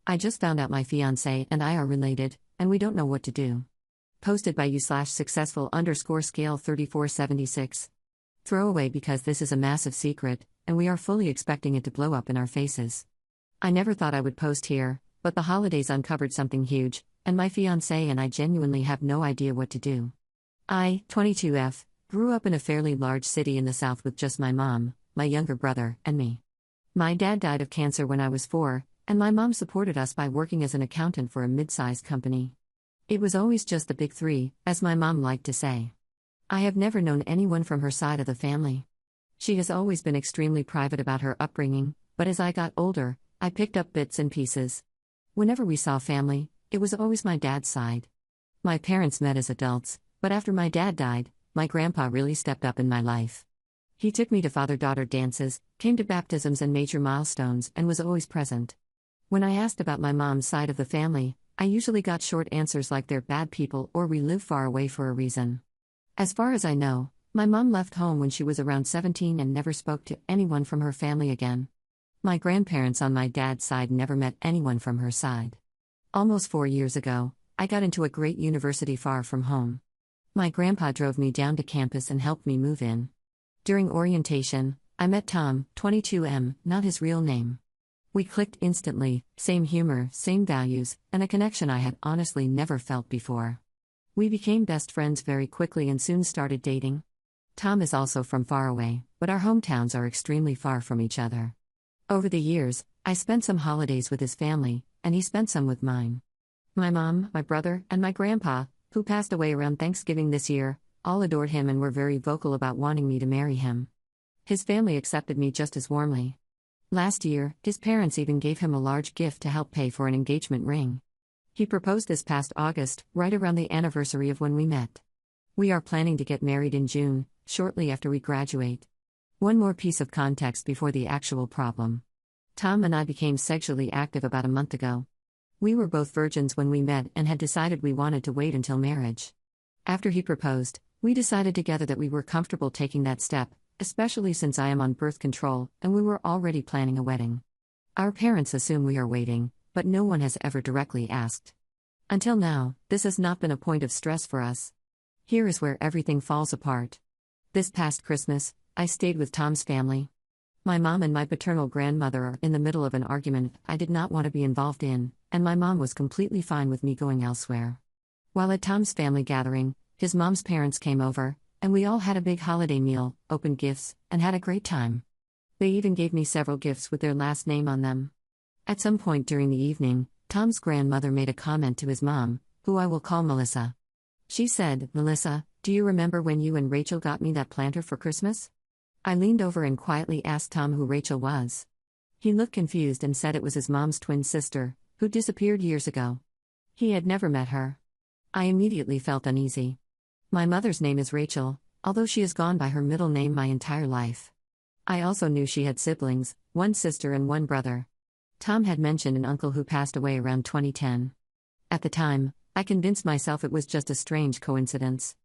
I just found out my fiancé and I are related, and we don't know what to do. Posted by you/successful_scale3476. Throwaway because this is a massive secret, and we are fully expecting it to blow up in our faces. I never thought I would post here, but the holidays uncovered something huge, and my fiancé and I genuinely have no idea what to do. I, 22F, grew up in a fairly large city in the South with just my mom, my younger brother, and me. My dad died of cancer when I was 4, and my mom supported us by working as an accountant for a mid-sized company. It was always just the big three, as my mom liked to say. I have never known anyone from her side of the family. She has always been extremely private about her upbringing, but as I got older, I picked up bits and pieces. Whenever we saw family, it was always my dad's side. My parents met as adults, but after my dad died, my grandpa really stepped up in my life. He took me to father-daughter dances, came to baptisms and major milestones, and was always present. When I asked about my mom's side of the family, I usually got short answers like they're bad people or we live far away for a reason. As far as I know, my mom left home when she was around 17 and never spoke to anyone from her family again. My grandparents on my dad's side never met anyone from her side. Almost 4 years ago, I got into a great university far from home. My grandpa drove me down to campus and helped me move in. During orientation, I met Tom, 22M, not his real name. We clicked instantly, same humor, same values, and a connection I had honestly never felt before. We became best friends very quickly and soon started dating. Tom is also from far away, but our hometowns are extremely far from each other. Over the years, I spent some holidays with his family, and he spent some with mine. My mom, my brother, and my grandpa, who passed away around Thanksgiving this year, all adored him and were very vocal about wanting me to marry him. His family accepted me just as warmly. Last year, his parents even gave him a large gift to help pay for an engagement ring. He proposed this past August, right around the anniversary of when we met. We are planning to get married in June, shortly after we graduate. One more piece of context before the actual problem. Tom and I became sexually active about a month ago. We were both virgins when we met and had decided we wanted to wait until marriage. After he proposed, we decided together that we were comfortable taking that step, especially since I am on birth control and we were already planning a wedding. Our parents assume we are waiting, but no one has ever directly asked. Until now, this has not been a point of stress for us. Here is where everything falls apart. This past Christmas, I stayed with Tom's family. My mom and my paternal grandmother are in the middle of an argument I did not want to be involved in, and my mom was completely fine with me going elsewhere. While at Tom's family gathering, his mom's parents came over, and we all had a big holiday meal, opened gifts, and had a great time. They even gave me several gifts with their last name on them. At some point during the evening, Tom's grandmother made a comment to his mom, who I will call Melissa. She said, "Melissa, do you remember when you and Rachel got me that planter for Christmas?" I leaned over and quietly asked Tom who Rachel was. He looked confused and said it was his mom's twin sister, who disappeared years ago. He had never met her. I immediately felt uneasy. My mother's name is Rachel, although she has gone by her middle name my entire life. I also knew she had siblings, one sister and one brother. Tom had mentioned an uncle who passed away around 2010. At the time, I convinced myself it was just a strange coincidence.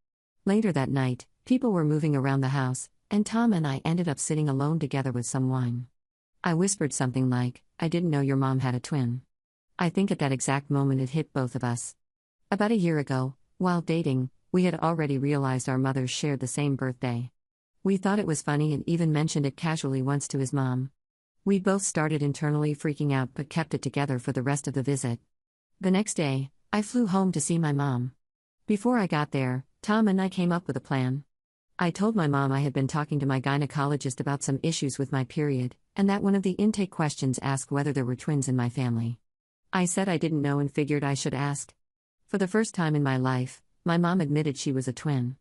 Later that night, people were moving around the house, and Tom and I ended up sitting alone together with some wine. I whispered something like, "I didn't know your mom had a twin." I think at that exact moment it hit both of us. About a year ago, while dating, we had already realized our mothers shared the same birthday. We thought it was funny and even mentioned it casually once to his mom. We both started internally freaking out but kept it together for the rest of the visit. The next day, I flew home to see my mom. Before I got there, Tom and I came up with a plan. I told my mom I had been talking to my gynecologist about some issues with my period, and that one of the intake questions asked whether there were twins in my family. I said I didn't know and figured I should ask. For the first time in my life, my mom admitted she was a twin.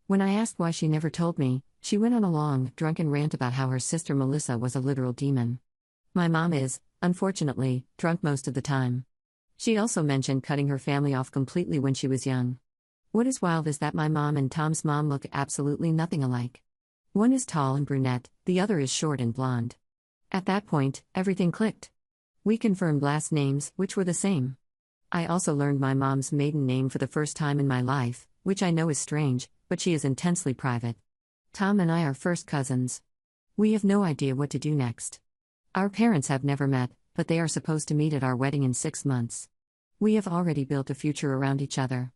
When I asked why she never told me, she went on a long, drunken rant about how her sister Melissa was a literal demon. My mom is, unfortunately, drunk most of the time. She also mentioned cutting her family off completely when she was young. What is wild is that my mom and Tom's mom look absolutely nothing alike. One is tall and brunette, the other is short and blonde. At that point, everything clicked. We confirmed last names, which were the same. I also learned my mom's maiden name for the first time in my life, which I know is strange, but she is intensely private. Tom and I are first cousins. We have no idea what to do next. Our parents have never met, but they are supposed to meet at our wedding in 6 months. We have already built a future around each other.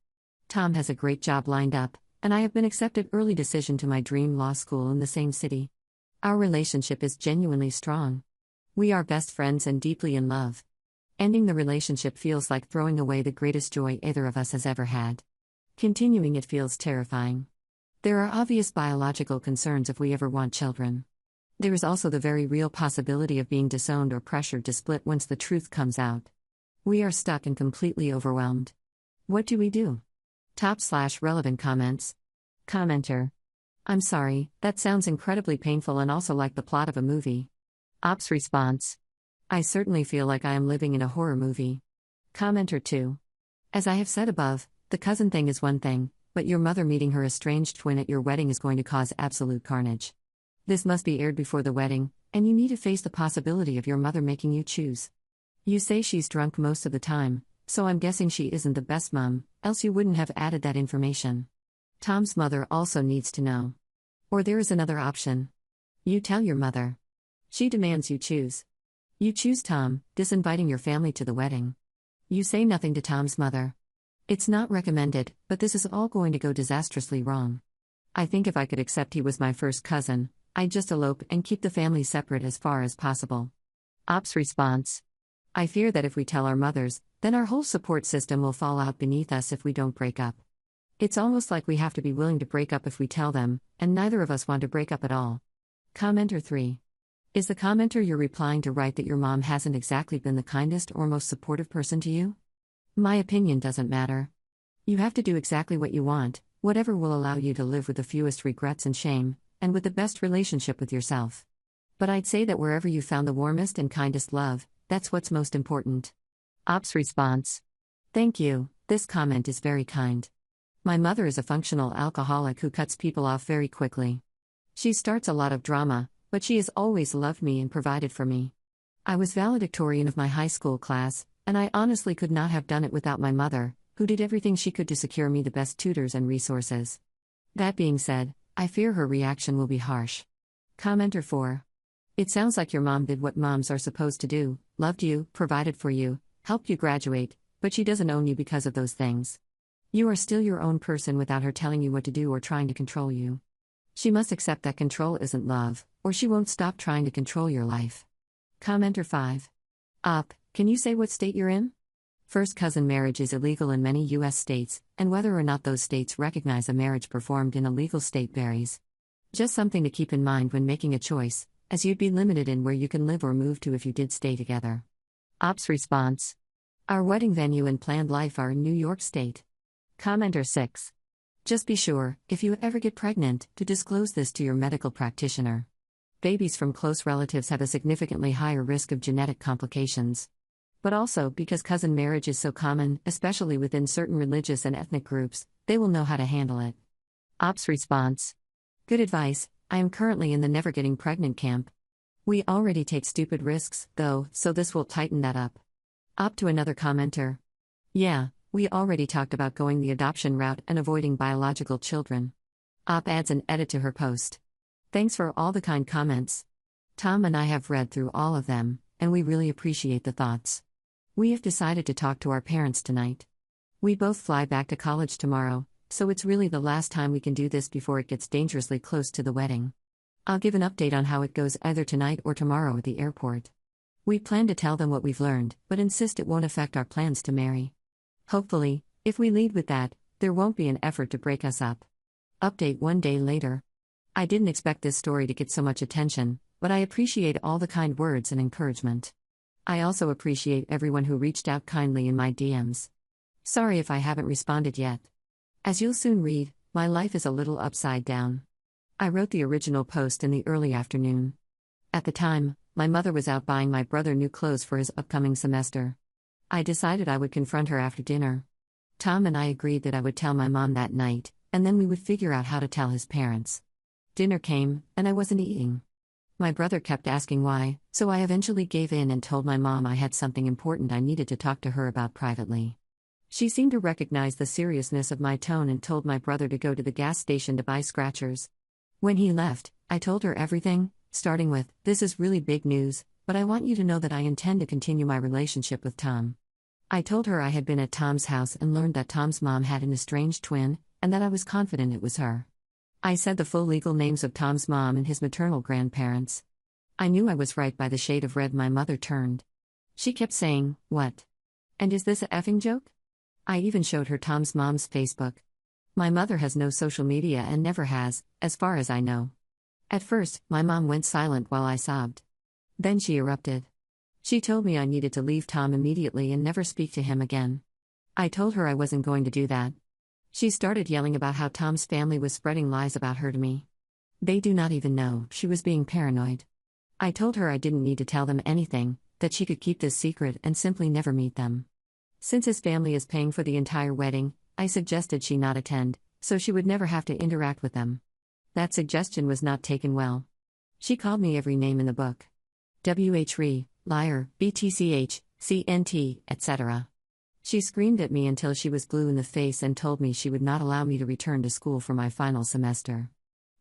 Tom has a great job lined up, and I have been accepted early decision to my dream law school in the same city. Our relationship is genuinely strong. We are best friends and deeply in love. Ending the relationship feels like throwing away the greatest joy either of us has ever had. Continuing it feels terrifying. There are obvious biological concerns if we ever want children. There is also the very real possibility of being disowned or pressured to split once the truth comes out. We are stuck and completely overwhelmed. What do we do? Top/relevant comments. Commenter. I'm sorry, that sounds incredibly painful and also like the plot of a movie. Ops response. I certainly feel like I am living in a horror movie. Commenter 2. As I have said above, the cousin thing is one thing, but your mother meeting her estranged twin at your wedding is going to cause absolute carnage. This must be aired before the wedding, and you need to face the possibility of your mother making you choose. You say she's drunk most of the time, so I'm guessing she isn't the best mom, else you wouldn't have added that information. Tom's mother also needs to know. Or there is another option. You tell your mother. She demands you choose. You choose Tom, disinviting your family to the wedding. You say nothing to Tom's mother. It's not recommended, but this is all going to go disastrously wrong. I think if I could accept he was my first cousin, I'd just elope and keep the family separate as far as possible. Ops response. I fear that if we tell our mothers, then our whole support system will fall out beneath us if we don't break up. It's almost like we have to be willing to break up if we tell them, and neither of us want to break up at all. Commenter 3. Is the commenter you're replying to right that your mom hasn't exactly been the kindest or most supportive person to you? My opinion doesn't matter. You have to do exactly what you want, whatever will allow you to live with the fewest regrets and shame, and with the best relationship with yourself. But I'd say that wherever you found the warmest and kindest love, that's what's most important. Ops response. Thank you, this comment is very kind. My mother is a functional alcoholic who cuts people off very quickly. She starts a lot of drama, but she has always loved me and provided for me. I was valedictorian of my high school class, and I honestly could not have done it without my mother, who did everything she could to secure me the best tutors and resources. That being said, I fear her reaction will be harsh. Commenter 4. It sounds like your mom did what moms are supposed to do, loved you, provided for you, helped you graduate, but she doesn't own you because of those things. You are still your own person without her telling you what to do or trying to control you. She must accept that control isn't love, or she won't stop trying to control your life. Commenter 5. Can you say what state you're in? First cousin marriage is illegal in many U.S. states, and whether or not those states recognize a marriage performed in a legal state varies. Just something to keep in mind when making a choice, as you'd be limited in where you can live or move to if you did stay together. Ops response. Our wedding venue and planned life are in New York State. Commenter 6. Just be sure, if you ever get pregnant, to disclose this to your medical practitioner. Babies from close relatives have a significantly higher risk of genetic complications. But also, because cousin marriage is so common, especially within certain religious and ethnic groups, they will know how to handle it. Ops response. Good advice, I am currently in the never getting pregnant camp. We already take stupid risks, though, so this will tighten that up. Op to another commenter. Yeah, we already talked about going the adoption route and avoiding biological children. Op adds an edit to her post. Thanks for all the kind comments. Tom and I have read through all of them, and we really appreciate the thoughts. We have decided to talk to our parents tonight. We both fly back to college tomorrow, so it's really the last time we can do this before it gets dangerously close to the wedding. I'll give an update on how it goes either tonight or tomorrow at the airport. We plan to tell them what we've learned, but insist it won't affect our plans to marry. Hopefully, if we lead with that, there won't be an effort to break us up. Update 1 day later. I didn't expect this story to get so much attention, but I appreciate all the kind words and encouragement. I also appreciate everyone who reached out kindly in my DMs. Sorry if I haven't responded yet. As you'll soon read, my life is a little upside down. I wrote the original post in the early afternoon. At the time, my mother was out buying my brother new clothes for his upcoming semester. I decided I would confront her after dinner. Tom and I agreed that I would tell my mom that night, and then we would figure out how to tell his parents. Dinner came, and I wasn't eating. My brother kept asking why, so I eventually gave in and told my mom I had something important I needed to talk to her about privately. She seemed to recognize the seriousness of my tone and told my brother to go to the gas station to buy scratchers. When he left, I told her everything, starting with, "This is really big news, but I want you to know that I intend to continue my relationship with Tom. I told her I had been at Tom's house and learned that Tom's mom had an estranged twin, and that I was confident it was her. I said the full legal names of Tom's mom and his maternal grandparents. I knew I was right by the shade of red my mother turned. She kept saying, "What? And is this a effing joke?" I even showed her Tom's mom's Facebook. My mother has no social media and never has, as far as I know. At first, my mom went silent while I sobbed. Then she erupted. She told me I needed to leave Tom immediately and never speak to him again. I told her I wasn't going to do that. She started yelling about how Tom's family was spreading lies about her to me. They do not even know she was being paranoid. I told her I didn't need to tell them anything, that she could keep this secret and simply never meet them. Since his family is paying for the entire wedding, I suggested she not attend, so she would never have to interact with them. That suggestion was not taken well. She called me every name in the book. WHRE, liar, BTCH, CNT, etc. She screamed at me until she was blue in the face and told me she would not allow me to return to school for my final semester.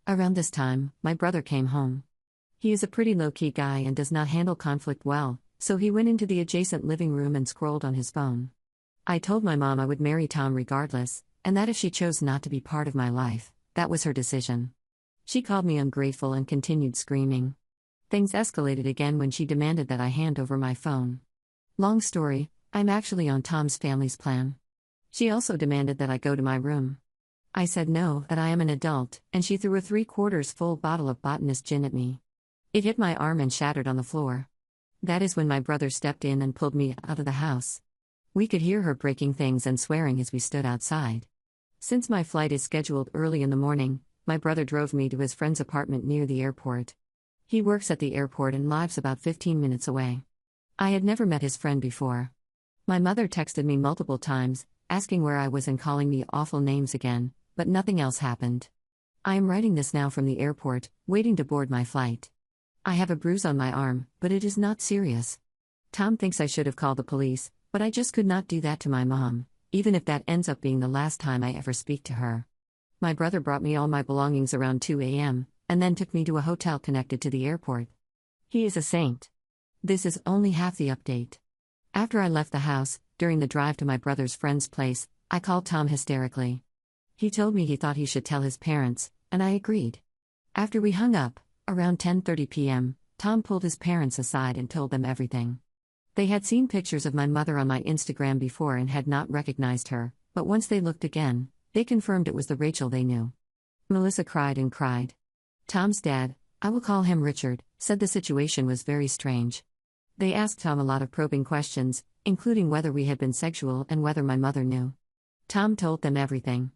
Around this time, my brother came home. He is a pretty low-key guy and does not handle conflict well, so he went into the adjacent living room and scrolled on his phone. I told my mom I would marry Tom regardless, and that if she chose not to be part of my life, that was her decision. She called me ungrateful and continued screaming. Things escalated again when she demanded that I hand over my phone. Long story, I'm actually on Tom's family's plan. She also demanded that I go to my room. I said no, that I am an adult, and she threw a 3/4 full bottle of botanist gin at me. It hit my arm and shattered on the floor. That is when my brother stepped in and pulled me out of the house. We could hear her breaking things and swearing as we stood outside. Since my flight is scheduled early in the morning, my brother drove me to his friend's apartment near the airport. He works at the airport and lives about 15 minutes away. I had never met his friend before. My mother texted me multiple times, asking where I was and calling me awful names again, but nothing else happened. I am writing this now from the airport, waiting to board my flight. I have a bruise on my arm, but it is not serious. Tom thinks I should have called the police, but I just could not do that to my mom, even if that ends up being the last time I ever speak to her. My brother brought me all my belongings around 2 a.m., and then took me to a hotel connected to the airport. He is a saint. This is only half the update. After I left the house, during the drive to my brother's friend's place, I called Tom hysterically. He told me he thought he should tell his parents, and I agreed. After we hung up, around 10:30 p.m., Tom pulled his parents aside and told them everything. They had seen pictures of my mother on my Instagram before and had not recognized her, but once they looked again, they confirmed it was the Rachel they knew. Melissa cried and cried. Tom's dad, I will call him Richard, said the situation was very strange. They asked Tom a lot of probing questions, including whether we had been sexual and whether my mother knew. Tom told them everything.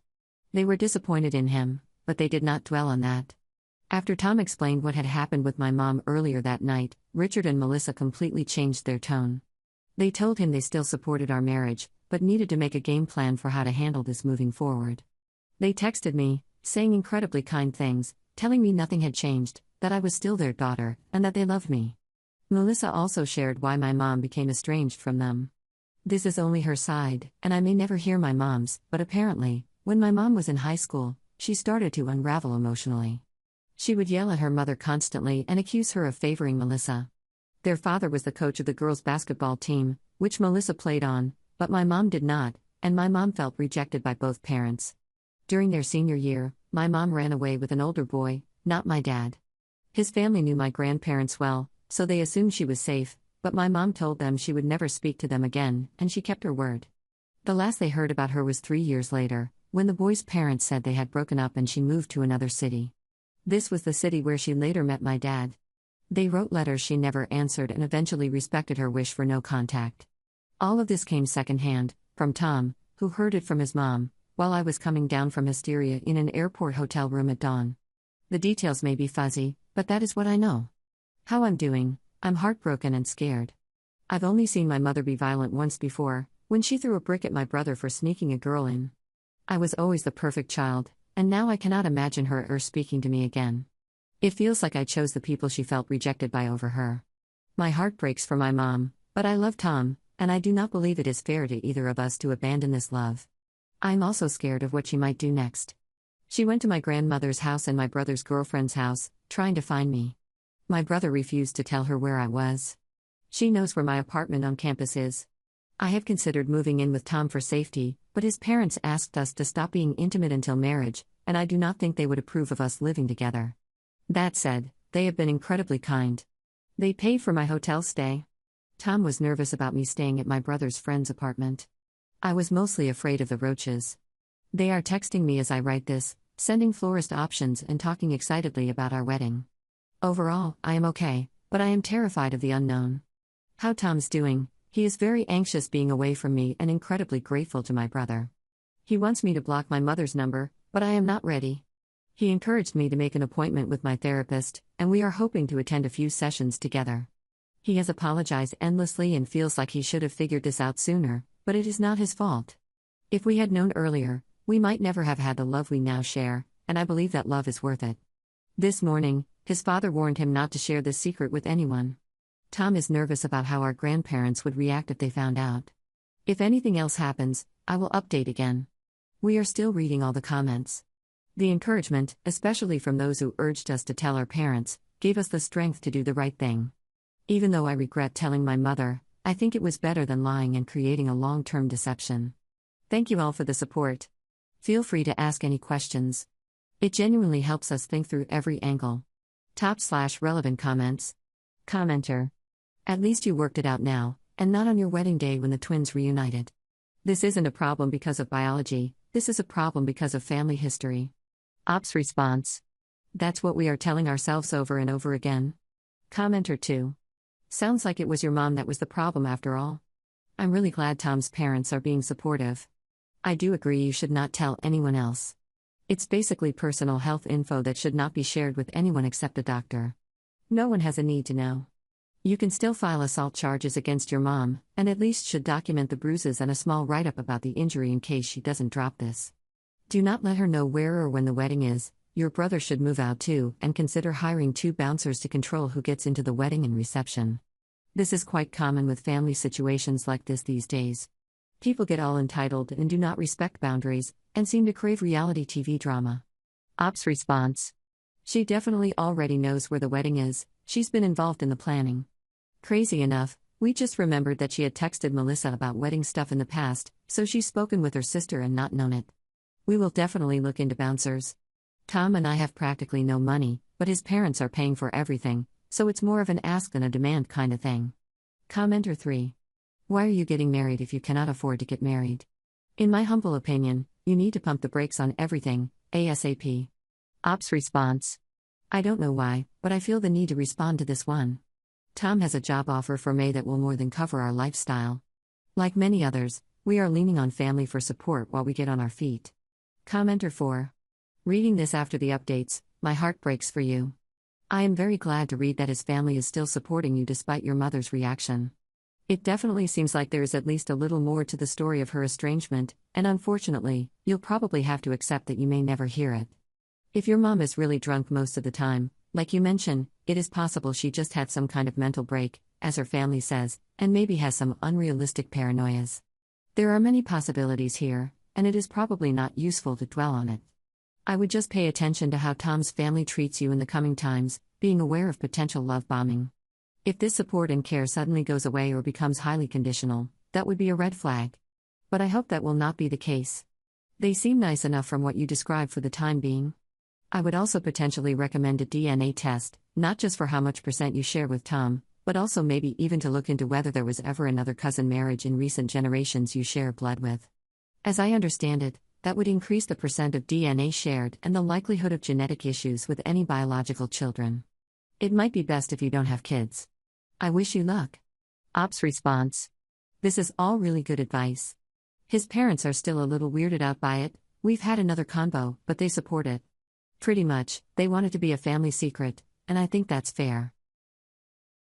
They were disappointed in him, but they did not dwell on that. After Tom explained what had happened with my mom earlier that night, Richard and Melissa completely changed their tone. They told him they still supported our marriage, but needed to make a game plan for how to handle this moving forward. They texted me, saying incredibly kind things, telling me nothing had changed, that I was still their daughter, and that they loved me. Melissa also shared why my mom became estranged from them. This is only her side, and I may never hear my mom's, but apparently, when my mom was in high school, she started to unravel emotionally. She would yell at her mother constantly and accuse her of favoring Melissa. Their father was the coach of the girls' basketball team, which Melissa played on, but my mom did not, and my mom felt rejected by both parents. During their senior year, my mom ran away with an older boy, not my dad. His family knew my grandparents well, so they assumed she was safe, but my mom told them she would never speak to them again, and she kept her word. The last they heard about her was 3 years later, when the boy's parents said they had broken up and she moved to another city. This was the city where she later met my dad. They wrote letters she never answered and eventually respected her wish for no contact. All of this came secondhand, from Tom, who heard it from his mom, while I was coming down from hysteria in an airport hotel room at dawn. The details may be fuzzy, but that is what I know. How I'm doing, I'm heartbroken and scared. I've only seen my mother be violent once before, when she threw a brick at my brother for sneaking a girl in. I was always the perfect child, and now I cannot imagine her speaking to me again. It feels like I chose the people she felt rejected by over her. My heart breaks for my mom, but I love Tom, and I do not believe it is fair to either of us to abandon this love. I'm also scared of what she might do next. She went to my grandmother's house and my brother's girlfriend's house, trying to find me. My brother refused to tell her where I was. She knows where my apartment on campus is. I have considered moving in with Tom for safety, but his parents asked us to stop being intimate until marriage, and I do not think they would approve of us living together. That said, they have been incredibly kind. They paid for my hotel stay. Tom was nervous about me staying at my brother's friend's apartment. I was mostly afraid of the roaches. They are texting me as I write this, sending florist options and talking excitedly about our wedding. Overall, I am okay, but I am terrified of the unknown. How Tom's doing? He is very anxious being away from me and incredibly grateful to my brother. He wants me to block my mother's number, but I am not ready. He encouraged me to make an appointment with my therapist, and we are hoping to attend a few sessions together. He has apologized endlessly and feels like he should have figured this out sooner, but it is not his fault. If we had known earlier, we might never have had the love we now share, and I believe that love is worth it. This morning, his father warned him not to share this secret with anyone. Tom is nervous about how our grandparents would react if they found out. If anything else happens, I will update again. We are still reading all the comments. The encouragement, especially from those who urged us to tell our parents, gave us the strength to do the right thing. Even though I regret telling my mother, I think it was better than lying and creating a long-term deception. Thank you all for the support. Feel free to ask any questions. It genuinely helps us think through every angle. /relevant comments. Commenter. At least you worked it out now, and not on your wedding day when the twins reunited. This isn't a problem because of biology, this is a problem because of family history. Ops response. That's what we are telling ourselves over and over again. Commenter 2. Sounds like it was your mom that was the problem after all. I'm really glad Tom's parents are being supportive. I do agree you should not tell anyone else. It's basically personal health info that should not be shared with anyone except a doctor. No one has a need to know. You can still file assault charges against your mom, and at least should document the bruises and a small write-up about the injury in case she doesn't drop this. Do not let her know where or when the wedding is. Your brother should move out too, and consider hiring 2 bouncers to control who gets into the wedding and reception. This is quite common with family situations like this these days. People get all entitled and do not respect boundaries, and seem to crave reality TV drama. Ops response. She definitely already knows where the wedding is, she's been involved in the planning. Crazy enough, we just remembered that she had texted Melissa about wedding stuff in the past, so she's spoken with her sister and not known it. We will definitely look into bouncers. Tom and I have practically no money, but his parents are paying for everything, so it's more of an ask than a demand kind of thing. Commenter 3. Why are you getting married if you cannot afford to get married? In my humble opinion, you need to pump the brakes on everything, ASAP. Ops response. I don't know why, but I feel the need to respond to this one. Tom has a job offer for May that will more than cover our lifestyle. Like many others, we are leaning on family for support while we get on our feet. Commenter 4. Reading this after the updates, my heart breaks for you. I am very glad to read that his family is still supporting you despite your mother's reaction. It definitely seems like there is at least a little more to the story of her estrangement, and unfortunately, you'll probably have to accept that you may never hear it. If your mom is really drunk most of the time, like you mention, it is possible she just had some kind of mental break, as her family says, and maybe has some unrealistic paranoias. There are many possibilities here, and it is probably not useful to dwell on it. I would just pay attention to how Tom's family treats you in the coming times, being aware of potential love bombing. If this support and care suddenly goes away or becomes highly conditional, that would be a red flag. But I hope that will not be the case. They seem nice enough from what you describe for the time being. I would also potentially recommend a DNA test, not just for how much % you share with Tom, but also maybe even to look into whether there was ever another cousin marriage in recent generations you share blood with. As I understand it, that would increase the % of DNA shared and the likelihood of genetic issues with any biological children. It might be best if you don't have kids. I wish you luck. Ops response. This is all really good advice. His parents are still a little weirded out by it. We've had another convo, but they support it. Pretty much, they want it to be a family secret, and I think that's fair.